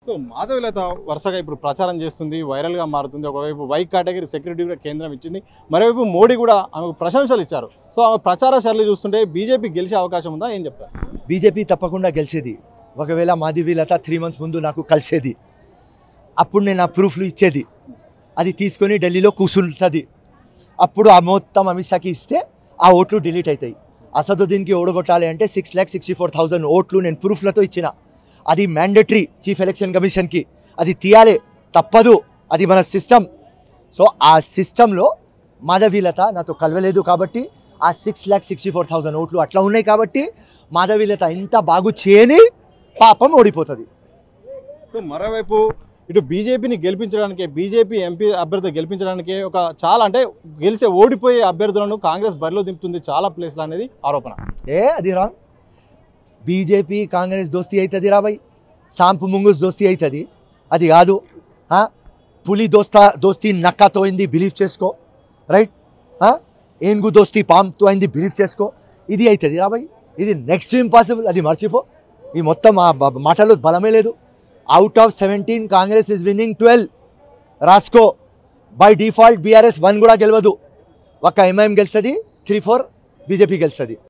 So Madhavi Latha వరుసగా ఇప్పుడు ప్రచారం చేస్తుంది, వైరల్గా మారుతుంది. ఒకవైపు వై కేటగిరీ సెక్యూరిటీ కూడా కేంద్రం ఇచ్చింది, మరోవైపు మోడీ కూడా ఆమెకు ప్రశంసలు ఇచ్చారు. సో ఆమె ప్రచార శైలి చూస్తుంటే బీజేపీ గెలిచే అవకాశం ఉందా, ఏం చెప్తారు? బీజేపీ తప్పకుండా గెలిచేది. ఒకవేళ మాధవిలత 3 months ముందు నాకు కలిసేది, అప్పుడు నేను ఆ ప్రూఫ్లు ఇచ్చేది, అది తీసుకొని ఢిల్లీలో కూర్చుంటుంది. అప్పుడు ఆ మొత్తం అమిత్ షాకి ఇస్తే ఆ ఓట్లు డిలీట్ అవుతాయి. అసదుద్దీన్కి ఓడగొట్టాలి అంటే 6,64,000 ఓట్లు నేను ప్రూఫ్లతో ఇచ్చిన. అది మ్యాండేటరీ చీఫ్ ఎలక్షన్ కమిషన్కి, అది తీయాలి, తప్పదు, అది మన సిస్టమ్. సో ఆ సిస్టంలో మాధవిలత నాతో కలవలేదు కాబట్టి ఆ 6,64,000 ఓట్లు అట్లా ఉన్నాయి కాబట్టి మాధవిలత ఎంత బాగు చేయని పాపం ఓడిపోతుంది. సో మరోవైపు ఇటు బీజేపీని గెలిపించడానికి, బీజేపీ ఎంపీ అభ్యర్థి గెలిపించడానికి ఒక చాలా అంటే ఓడిపోయే అభ్యర్థులను కాంగ్రెస్ బరిలో దింపుతుంది చాలా ప్లేస్లు అనేది ఆరోపణ. అది రాంగ్. బీజేపీ కాంగ్రెస్ దోస్తీ అవుతుంది రా భయ్, సాంపు ముంగుస్ దోస్తీ అవుతుంది, అది కాదు. పులి దోస్తీ నక్కతో అయింది బిలీవ్ చేసుకో, రైట్? ఏనుగు దోస్తీ పాంతో అయింది బిలీవ్ చేసుకో, ఇది అవుతుంది రా భయ్, ఇది నెక్స్ట్ ఇంపాసిబుల్, అది మర్చిపో. ఈ మొత్తం ఆ మాటలో బలమే లేదు. Out of 17 Congress is winnowing 12. రాసుకో, బై డిఫాల్ట్ బీఆర్ఎస్ 1 కూడా గెలవదు. ఒక ఎంఐఎం గెలుస్తుంది, 3-4 బీజేపీ గెలుస్తుంది.